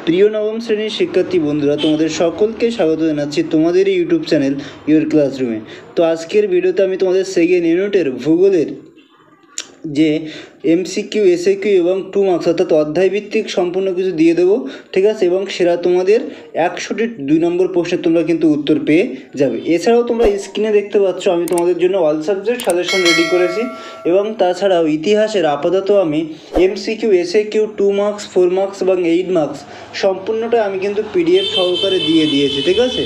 প্রিয় নবম শ্রেণীর শিক্ষার্থী বন্ধুরা, তোমাদের সকলকে স্বাগত জানাচ্ছি তোমাদের এই ইউটিউব চ্যানেল ইউর ক্লাসরুমে। তো আজকের ভিডিওতে আমি তোমাদের সেকেন্ড ইউনিটের ভূগোলের যে এমসিকিউ, এসএকিউ এবং 2 মার্কস অর্থাৎ অধ্যায়ভিত্তিক সম্পূর্ণ কিছু দিয়ে দেবো, ঠিক আছে। এবং সেটা তোমাদের 100টি 2 নম্বর প্রশ্নের তোমরা কিন্তু উত্তর পেয়ে যাবে। এছাড়াও তোমরা স্ক্রিনে দেখতে পাচ্ছ আমি তোমাদের জন্য অল সাবজেক্ট সাজেশন রেডি করেছি। এবং তাছাড়াও ইতিহাসের আপাতত আমি এমসিকিউ, এসএকিউ 2 মার্কস, 4 মার্কস এবং 8 মার্কস সম্পূর্ণটা আমি কিন্তু পিডিএফ সহকারে দিয়ে দিয়েছি, ঠিক আছে।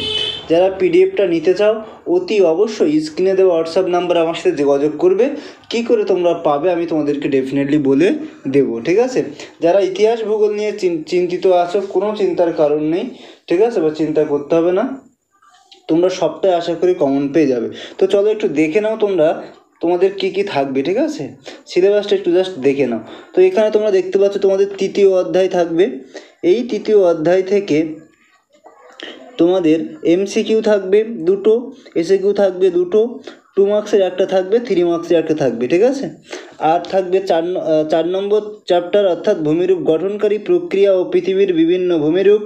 যারা পিডিএফটা নিতে চাও অতি অবশ্যই স্ক্রিনে দেওয়া হোয়াটসঅ্যাপ নাম্বার আমার সাথে যোগাযোগ করবে। কী করে তোমরা পাবে আমি তোমাদেরকে ডেফিনেটলি বলে দেবো, ঠিক আছে। যারা ইতিহাস ভূগোল নিয়ে চিন্তিত আছো, কোনো চিন্তার কারণ নেই, ঠিক আছে, বা চিন্তা করতে হবে না, তোমরা সবটাই আশা করি কমন পেয়ে যাবে। তো চলো একটু দেখে নাও তোমাদের কী কী থাকবে, ঠিক আছে। সিলেবাসটা একটু জাস্ট দেখে নাও। তো এখানে তোমরা দেখতে পাচ্ছ তোমাদের 3য় অধ্যায় থাকবে। এই 3য় অধ্যায় থেকে তোমাদের এমসিকিউ থাকবে 2টো, এসএকিউ থাকবে 2টো, 2 মার্কসের একটা থাকবে, 3 মার্কসের একটা থাকবে, ঠিক আছে। আর থাকবে 4 নম্বর চ্যাপ্টার অর্থাৎ ভূমিরূপ গঠনকারী প্রক্রিয়া ও পৃথিবীর বিভিন্ন ভূমিরূপ।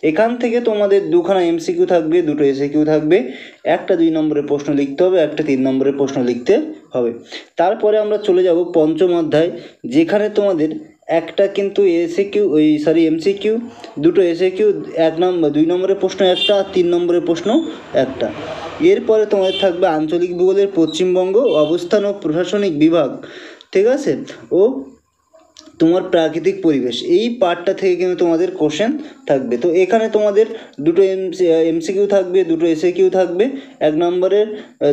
এখান থেকে তোমাদের 2খানা এমসিকিউ থাকবে, 2টো এসএকিউ থাকবে, একটা 2 নম্বরের প্রশ্ন লিখতে হবে, একটা 3 নম্বরের প্রশ্ন লিখতে হবে। তারপরে আমরা চলে যাব 5ম অধ্যায়, যেখানে তোমাদের একটা কিন্তু এমসিকিউ, 2টো এসএকিউ, 2 নম্বরের প্রশ্ন একটা আর 3 নম্বরের প্রশ্ন একটা। এরপরে তোমাদের থাকবে আঞ্চলিক ভূগোলের পশ্চিমবঙ্গ অবস্থান ও প্রশাসনিক বিভাগ, ঠিক আছে, ও তোমার প্রাকৃতিক পরিবেশ। এই পার্টটা থেকে কিন্তু তোমাদের কোশ্চেন থাকবে। তো এখানে তোমাদের 2টো এমসিকিউ থাকবে, 2টো এসএকিউ থাকবে, 1 নম্বরের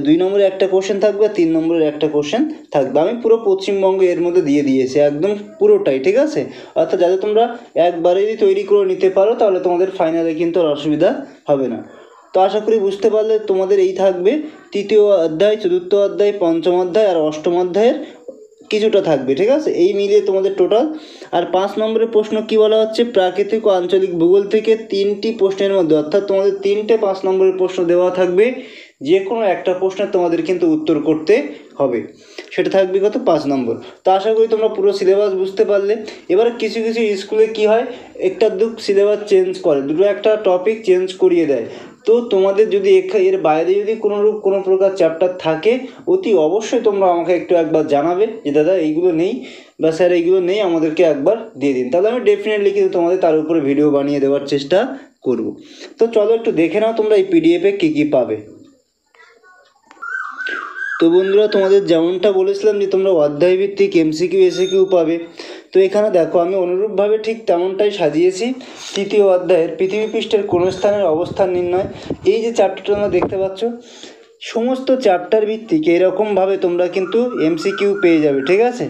2 নম্বরে একটা কোশ্চেন থাকবে আর 3 নম্বরের একটা কোশ্চেন থাকবে। আমি পুরো পশ্চিমবঙ্গ এর মধ্যে দিয়ে দিয়েছি একদম পুরোটাই, ঠিক আছে। অর্থাৎ যাতে তোমরা একবারে যদি তৈরি করে নিতে পারো তাহলে তোমাদের ফাইনালে কিন্তু আর অসুবিধা হবে না। তো আশা করি বুঝতে পারলে তোমাদের এই থাকবে 3য় অধ্যায়, 4র্থ অধ্যায়, 5ম অধ্যায় আর 8ম অধ্যায়ের কিছুটা থাকবে, ঠিক আছে। এই মিলিয়ে তোমাদের টোটাল। আর 5 নম্বরের প্রশ্ন কি বলা হচ্ছে, প্রাকৃতিক ও আঞ্চলিক ভূগোল থেকে 3টি প্রশ্নের মধ্যে, অর্থাৎ তোমাদের 3টে 5 নম্বরের প্রশ্ন দেওয়া থাকবে, যে কোনো একটা প্রশ্নের তোমাদের কিন্তু উত্তর করতে হবে। সেটা থাকবে কত, 5 নম্বর। তো আশা করি তোমরা পুরো সিলেবাস বুঝতে পারলে। এবারে কিছু কিছু স্কুলে কি হয়, একটা সিলেবাস চেঞ্জ করে, দুটো একটা টপিক চেঞ্জ করিয়ে দেয়। তো তোমাদের যদি এর বাইরে যদি কোনো প্রকার চ্যাপ্টার থাকে অতি অবশ্যই তোমরা আমাকে একবার জানাবে যে দাদা এইগুলো নেই বা স্যার এইগুলো নেই, আমাদেরকে একবার দিয়ে দিন। তাহলে আমি ডেফিনেটলি কিন্তু তোমাদের তার উপরে ভিডিও বানিয়ে দেওয়ার চেষ্টা করব। তো চলো একটু দেখে নাও তোমরা এই পিডিএফে কী কী পাবে। তো বন্ধুরা, তোমাদের যেমনটা বলেছিলাম যে তোমরা অধ্যায়ভিত্তিক এমসিকিউ, এসএকিউ পাবে। তো এখানে দেখো আমি অনুরূপভাবে ঠিক তেমনটাই সাজিয়েছি। 3য় অধ্যায়ের পৃথিবী পৃষ্ঠের কোন স্থানের অবস্থান নির্ণয়, এই যে চ্যাপ্টারটা তোমরা দেখতে পাচ্ছ, সমস্ত চ্যাপ্টার ভিত্তিক এরকমভাবে তোমরা কিন্তু এমসিকিউ পেয়ে যাবে, ঠিক আছে।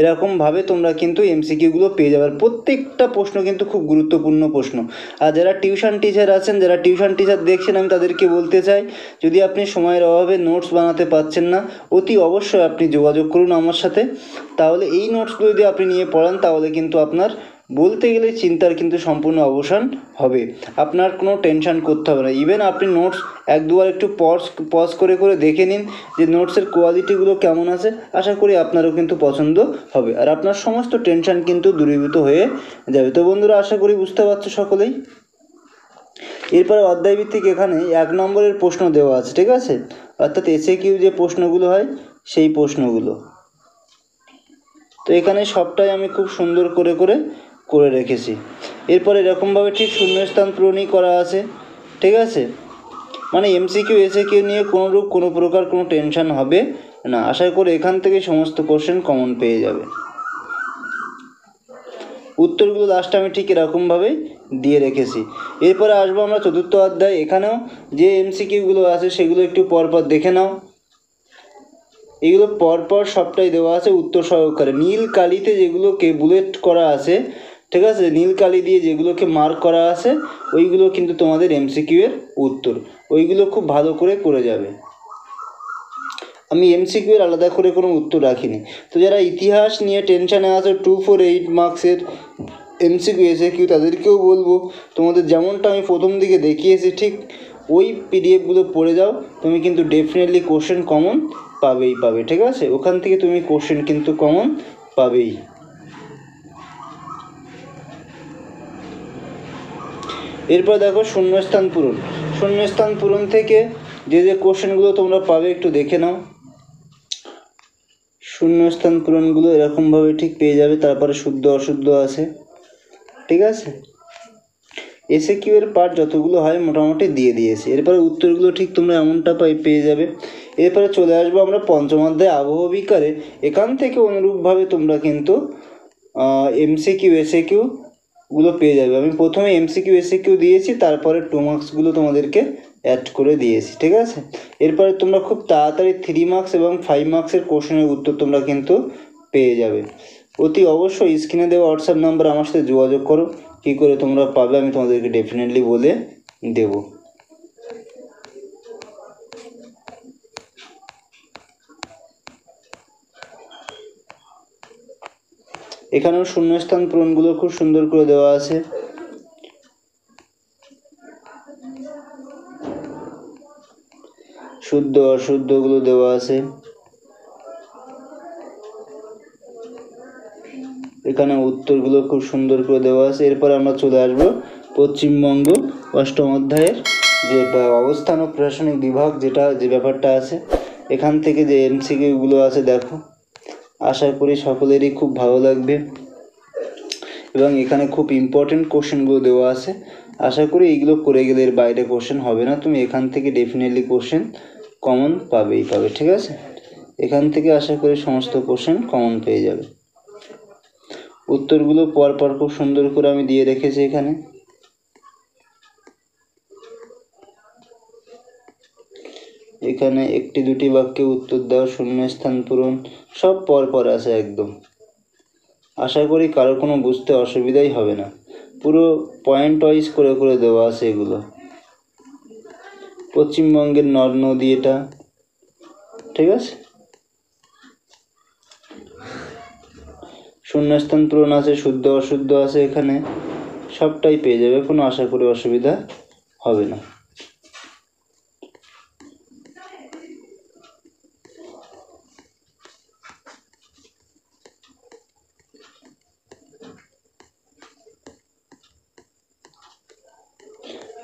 এরকমভাবে তোমরা কিন্তু এমসিকিউগুলো পেয়ে যাবে। আর প্রত্যেকটা প্রশ্ন কিন্তু খুব গুরুত্বপূর্ণ প্রশ্ন। আর যারা টিউশন টিচার আছেন, যারা টিউশন টিচার দেখছেন, আমি তাদেরকে বলতে চাই, যদি আপনি সময়ের অভাবে নোটস বানাতে পারছেন না, অতি অবশ্যই আপনি যোগাযোগ করুন আমার সাথে। তাহলে এই নোটসগুলো যদি আপনি নিয়ে পড়ান তাহলে কিন্তু আপনার বলতে গেলে চিন্তার কিন্তু সম্পূর্ণ অবসান হবে। আপনার কোনো টেনশন করতে হবে না। ইভেন আপনি নোটস 1-2বার একটু পজ করে করে দেখে নিন যে নোটসের কোয়ালিটিগুলো কেমন আছে। আশা করি আপনারও কিন্তু পছন্দ হবে আর আপনার সমস্ত টেনশন কিন্তু দূরীভূত হয়ে যাবে। তো বন্ধুরা, আশা করি বুঝতে পারছো সকলেই। এরপরে অধ্যায়ভিত্তিক এখানে 1 নম্বরের প্রশ্ন দেওয়া আছে, ঠিক আছে, অর্থাৎ এসএকিউ যে প্রশ্নগুলো হয় সেই প্রশ্নগুলো। তো এখানে সবটাই আমি খুব সুন্দর করে রেখেছি। এরপর এরকমভাবে ঠিক শূন্যস্থান পূরণই করা আছে, ঠিক আছে। মানে এমসিকিউ, এসএকিউ নিয়ে কোনো প্রকার কোনো টেনশন হবে না। আশা করি এখান থেকে সমস্ত কোশ্চেন কমন পেয়ে যাবে। উত্তরগুলো লাস্টে আমি ঠিক এরকমভাবেই দিয়ে রেখেছি। এরপরে আসবো আমরা 4র্থ অধ্যায়। এখানেও যে এমসিকিউগুলো আছে সেগুলো একটু পরপর দেখে নাও। এগুলো পরপর সবটাই দেওয়া আছে উত্তর সহকারে, নীল কালিতে যেগুলোকে বুলেট করা আছে, ঠিক আছে, নীল কালি দিয়ে যেগুলোকে মার্ক করা আছে ওইগুলো কিন্তু তোমাদের এমসিকিউ এর উত্তর। ওইগুলো খুব ভালো করে যাবে। আমি এমসিকিউ এর আলাদা করে কোনো উত্তর রাখিনি। তো যারা ইতিহাস নিয়ে টেনশানে আছে 2, 4, 8 মার্কসের এমসিকিউ, এসএকিউ, তাদেরকেও বলবো তোমাদের যেমনটা আমি প্রথম দিকে দেখিয়েছি ঠিক ওই পিডিএফগুলো পড়ে যাও, তুমি কিন্তু ডেফিনেটলি কোশ্চেন কমন পাবে, ঠিক আছে। ওখান থেকে তুমি কোশ্চেন কিন্তু কমন পাবেই। এরপর দেখো শূন্যস্থান পূরণ। শূন্যস্থান পূরণ থেকে যে যে কোশ্চেনগুলো তোমরা পাবে একটু দেখে নাও। শূন্যস্থান পূরণগুলো এরকমভাবে ঠিক পেয়ে যাবে। তারপরে শুদ্ধ অশুদ্ধ আছে, ঠিক আছে। এসএকিউ এর পার্ট যতগুলো হয় মোটামুটি দিয়ে দিয়েছে। এরপরে উত্তরগুলো ঠিক তোমরা এমনটা পেয়ে যাবে। এরপরে চলে আসবো আমরা পঞ্চম অধ্যায় আবহ বিকারে। এখান থেকে অনুরূপভাবে তোমরা কিন্তু এমসিকিউ এসএকিউগুলো পেয়ে যাবে। আমি প্রথমে এমসিকিউ এসএকিউ দিয়েছি, তারপরে 2 মার্কসগুলো তোমাদেরকে অ্যাড করে দিয়েছি, ঠিক আছে। এরপরে তোমরা খুব তাড়াতাড়ি 3 মার্কস এবং 5 মার্কসের কোশ্চেনের উত্তর তোমরা কিন্তু পেয়ে যাবে। অতি অবশ্যই স্ক্রিনে দেওয়া হোয়াটসঅ্যাপ নাম্বার আমার সাথে যোগাযোগ করো। কী করে তোমরা পাবে আমি তোমাদেরকে ডেফিনেটলি বলে দেব। এখানেও শূন্যস্থান পূরণগুলো খুব সুন্দর করে দেওয়া আছে। শুদ্ধ অশুদ্ধগুলো দেওয়া আছে। এখানে উত্তরগুলো খুব সুন্দর করে দেওয়া আছে। এরপর আমরা চলে আসবো পশ্চিমবঙ্গ অষ্টম অধ্যায়ের যে অবস্থান ও প্রশাসনিক বিভাগ যে ব্যাপারটা আছে, এখান থেকে যে এমসিকিউগুলো আছে দেখো, আশা করি সকলেরই খুব ভালো লাগবে এবং এখানে খুব ইম্পর্টেন্ট কোশ্চেনগুলো দেওয়া আছে। আশা করি এইগুলো করে গেলে এর বাইরে কোশ্চেন হবে না, তুমি এখান থেকে ডেফিনেটলি কোশ্চেন কমন পাবে, ঠিক আছে। এখান থেকে আশা করি সমস্ত কোশ্চেন কমন পেয়ে যাবে। উত্তরগুলো পরপর খুব সুন্দর করে আমি দিয়ে রেখেছি এখানে। এখানে একটি দুটি বাক্যে উত্তর দাও, শূন্যস্থান পূরণ সব পরপর আছে একদম। আশা করি কারো কোনো বুঝতে অসুবিধাই হবে না। পুরো পয়েন্ট ওয়াইজ করে করে দেওয়া আছে এগুলো। পশ্চিমবঙ্গের নদ নদী এটা, ঠিক আছে। শূন্যস্থান পূরণ আছে, শুদ্ধ অশুদ্ধ আছে, এখানে সবটাই পেয়ে যাবে, কোনো আশা করি অসুবিধা হবে না।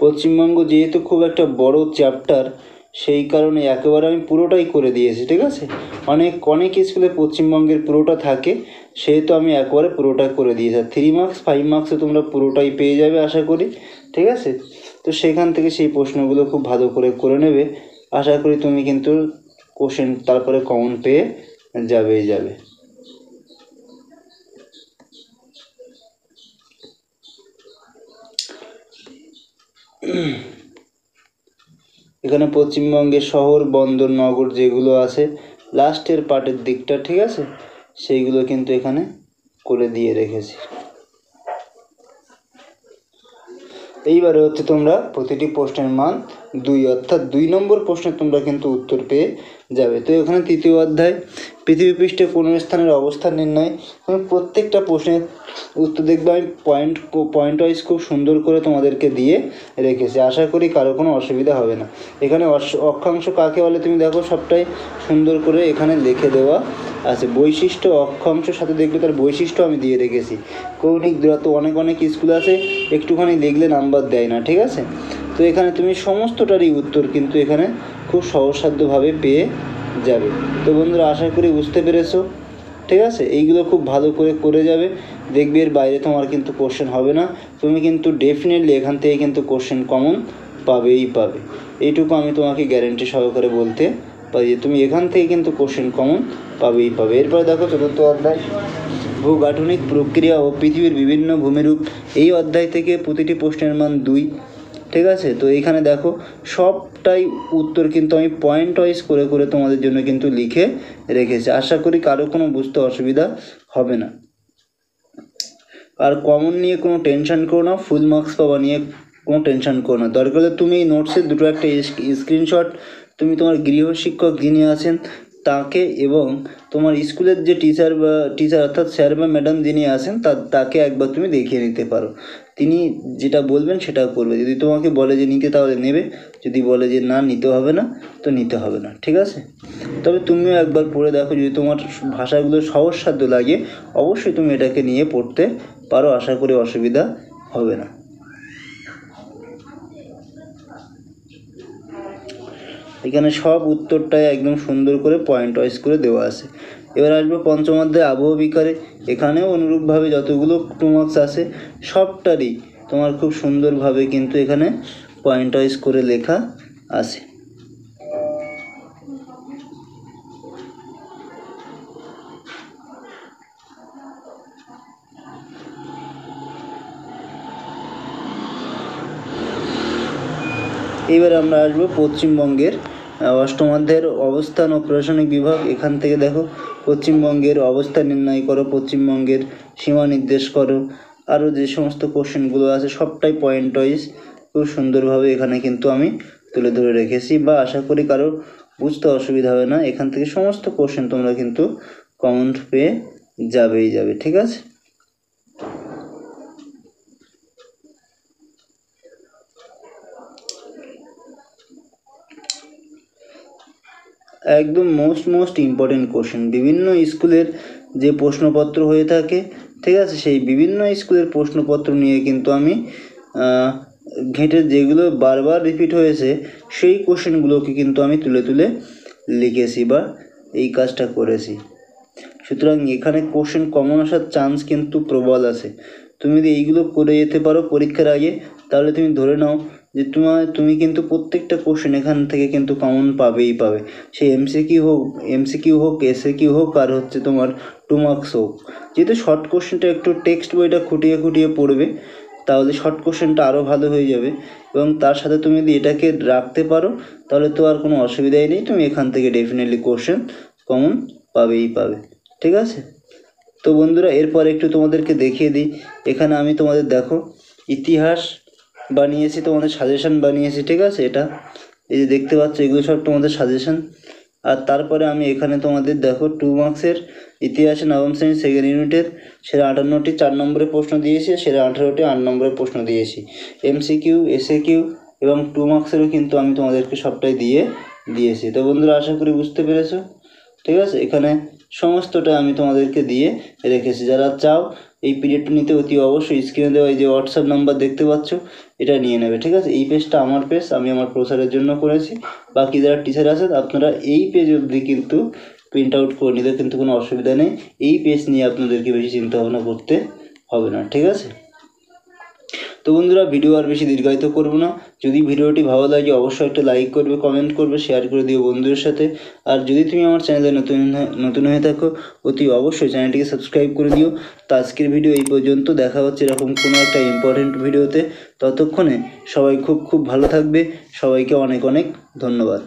পশ্চিমবঙ্গ যেহেতু খুব একটা বড় চ্যাপ্টার, সেই কারণে একেবারে আমি পুরোটাই করে দিয়েছি, ঠিক আছে। অনেক স্কুলে পশ্চিমবঙ্গের পুরোটা থাকে, সেহেতু আমি একবারে পুরোটা করে দিয়েছি। 3 মার্কস 5 মার্কসে তোমরা পুরোটাই পেয়ে যাবে আশা করি, ঠিক আছে। তো সেখান থেকে সেই প্রশ্নগুলো খুব ভালো করে নেবে। আশা করি তুমি কিন্তু কোশ্চেন তারপরে কমন পেয়ে যাবে। এখানে পশ্চিমবঙ্গের শহর বন্দর নগর যেগুলো আছে লাস্টের পার্টের দিকটা, ঠিক আছে, সেইগুলো কিন্তু এখানে করে দিয়ে রেখেছি। এইবারে হচ্ছে তোমরা প্রতিটি প্রশ্নের মান 2, অর্থাৎ 2 নম্বর প্রশ্নে তোমরা কিন্তু উত্তর পেয়ে যাবে। তো এখানে তৃতীয় অধ্যায় পৃথিবী পৃষ্ঠে কোনো স্থানের অবস্থান নির্ণয়। তুমি প্রত্যেকটা প্রশ্নের উত্তর দেখবে আমি পয়েন্ট ওয়াইজ খুব সুন্দর করে তোমাদেরকে দিয়ে রেখেছি। আশা করি কারো কোনো অসুবিধা হবে না। এখানে অক্ষাংশ কাকে বলে তুমি দেখো, সবটাই সুন্দর করে এখানে লিখে দেওয়া আছে। বৈশিষ্ট্য অক্ষাংশের সাথে দেখবে তার বৈশিষ্ট্য আমি দিয়ে রেখেছি। কৌণিক দূরত্ব অনেক স্কুল আছে একটুখানি লিখলে নাম্বার দেয় না, ঠিক আছে। তো এখানে তুমি সমস্তটারই উত্তর কিন্তু এখানে খুব সহজসাধ্যভাবে পেয়ে যাবে। তো বন্ধুরা আশা করি বুঝতে পেরেছো, ঠিক আছে। এইগুলো খুব ভালো করে যাবে, দেখবে এর বাইরে তোমার কিন্তু কোশ্চেন হবে না। তুমি কিন্তু ডেফিনেটলি এখান থেকে কিন্তু কোশ্চেন কমন পাবে। এইটুকু আমি তোমাকে গ্যারেন্টি সহকারে বলতে পারি যে তুমি এখান থেকে কিন্তু কোশ্চেন কমন পাবে। এরপরে দেখো চতুর্থ অধ্যায় ভূগাঠনিক প্রক্রিয়া ও পৃথিবীর বিভিন্ন ভূমিরূপ। এই অধ্যায় থেকে প্রতিটি প্রশ্নের মান 2, ঠিক আছে। তো এইখানে দেখো সবটাই উত্তর কিন্তু আমি পয়েন্ট ওয়াইজ করে তোমাদের জন্য কিন্তু লিখে রেখেছি। আশা করি কারো কোনো বুঝতে অসুবিধা হবে না। আর কমন নিয়ে কোনো টেনশন করো না, ফুল মার্কস পাওয়া নিয়ে কোনো টেনশন করো না। দরকার হলে তুমি এই নোটসের দুটো একটা স্ক্রিনশট তুমি তোমার গৃহশিক্ষক যিনি আছেন তাকে এবং তোমার স্কুলের যে টিচার অর্থাৎ স্যার বা ম্যাডাম যিনি আছেন তাকে একবার তুমি দেখিয়ে নিতে পারো। তিনি যেটা বলবেন সেটা করবে। যদি তোমাকে বলে যে নিতে তাহলে নেবে, যদি বলে যে না নিতে হবে না তো নিতে হবে না, ঠিক আছে। তবে তুমিও একবার পড়ে দেখো, যদি তোমার ভাষাগুলো সহজসাধ্য লাগে অবশ্যই তুমি এটাকে নিয়ে পড়তে পারো। আশা করি অসুবিধা হবে না। এখানে সব উত্তরটাই একদম সুন্দর করে পয়েন্ট ওয়াইজ করে দেওয়া আছে। এবার আসবো পঞ্চম অধ্যায় আবহ বিকারে। এখানেও অনুরূপভাবে যতগুলো 2 মার্কস আছে সবটারই তোমার খুব সুন্দরভাবে কিন্তু এখানে পয়েন্ট ওয়াইজ করে লেখা আছে। এবার আমরা আসবো পশ্চিমবঙ্গের অষ্টম অধ্যায়ের অবস্থান ও প্রশাসনিক বিভাগ। এখান থেকে দেখো পশ্চিমবঙ্গের অবস্থান নির্ণয় করো, পশ্চিমবঙ্গের সীমা নির্দেশ করো, আরও যে সমস্ত কোশ্চেনগুলো আছে সবটাই পয়েন্ট ওয়াইজ খুব সুন্দরভাবে এখানে কিন্তু আমি তুলে ধরে রেখেছি, বা আশা করি কারো বুঝতে অসুবিধা হবে না। এখান থেকে সমস্ত কোশ্চেন তোমরা কিন্তু কমেন্ট পেয়ে যাবে, ঠিক আছে। একদম মোস্ট ইম্পর্টেন্ট কোশ্চেন, বিভিন্ন স্কুলের যে প্রশ্নপত্র হয়ে থাকে, ঠিক আছে, সেই বিভিন্ন স্কুলের প্রশ্নপত্র নিয়ে কিন্তু আমি ঘেঁটে যেগুলো বারবার রিপিট হয়েছে সেই কোশ্চেনগুলোকে কিন্তু আমি তুলে লিখেছি বা এই কাজটা করেছি। সুতরাং এখানে কোশ্চেন কমন আসার চান্স কিন্তু প্রবল আছে। তুমি যদি এইগুলো করে যেতে পারো পরীক্ষার আগে, তাহলে তুমি ধরে নাও যে তুমি কিন্তু প্রত্যেকটা কোশ্চেন এখান থেকে কিন্তু কমন পাবে। সে এমসিকিউ হোক এসএকিউ হোক আর হচ্ছে তোমার 2 মার্কস হোক। যেহেতু শর্ট কোশ্চেনটা একটু টেক্সট বইটা খুঁটিয়ে পড়বে, তাহলে শর্ট কোশ্চেনটা আরও ভালো হয়ে যাবে, এবং তার সাথে তুমি যদি এটাকে রাখতে পারো তাহলে তো আর কোনো অসুবিধাই নেই, তুমি এখান থেকে ডেফিনেটলি কোশ্চেন কমন পাবে, ঠিক আছে। তো বন্ধুরা, এরপর একটু তোমাদেরকে দেখিয়ে দিই। এখানে আমি তোমাদের দেখো ইতিহাস বানিয়েছি, তোমাদের সাজেশন বানিয়েছি, ঠিক আছে। এটা এই যে দেখতে পাচ্ছ, এগুলো সব তোমাদের সাজেশন। আর তারপরে আমি এখানে তোমাদের দেখো 2 মার্কসের ইতিহাসে নবম শ্রেণীর সেকেন্ড ইউনিটের সেরা 58টি 4 নম্বরের প্রশ্ন দিয়েছি, সেরা 18টি 8 নম্বরের প্রশ্ন দিয়েছি। এমসিকিউ এসএকিউ এবং 2 মার্কসেরও কিন্তু আমি তোমাদেরকে সবটাই দিয়েছি। তো বন্ধুরা, আশা করি বুঝতে পেরেছো, ঠিক আছে। এখানে সমস্তটা আমি তোমাদেরকে দিয়ে রেখেছি। যারা চাও এই পিরিয়ডটা নিতে অতি অবশ্যই স্ক্রিনে দেওয়া এই যে হোয়াটসঅ্যাপ নাম্বার দেখতে পাচ্ছ, এটা নিয়ে নেবে, ঠিক আছে। এই পেজটা আমার পেজ, আমি আমার প্রসারের জন্য করেছি। বাকি যারা টিচার আছেন আপনারা এই পেজ অবধি কিন্তু প্রিন্ট আউট করে নিতে কিন্তু কোনো অসুবিধা নেই। এই পেজ নিয়ে আপনাদেরকে বেশি চিন্তা ভাবনা করতে হবে না, ঠিক আছে। তো বন্ধুরা, ভিডিও আর বেশি দীর্ঘায়িত করবো না। যদি ভিডিওটি ভালো লাগে অবশ্যই একটা লাইক করবে, কমেন্ট করবে, শেয়ার করে দিও বন্ধুদের সাথে। আর যদি তুমি আমার চ্যানেলে নতুন হয়ে থাকো অতি অবশ্যই চ্যানেলটিকে সাবস্ক্রাইব করে দিও। তো আজকের ভিডিও এই পর্যন্ত, দেখা হচ্ছে এরকম কোনো একটা ইম্পর্টেন্ট ভিডিওতে। ততক্ষণে সবাই খুব ভালো থাকবে। সবাইকে অনেক ধন্যবাদ।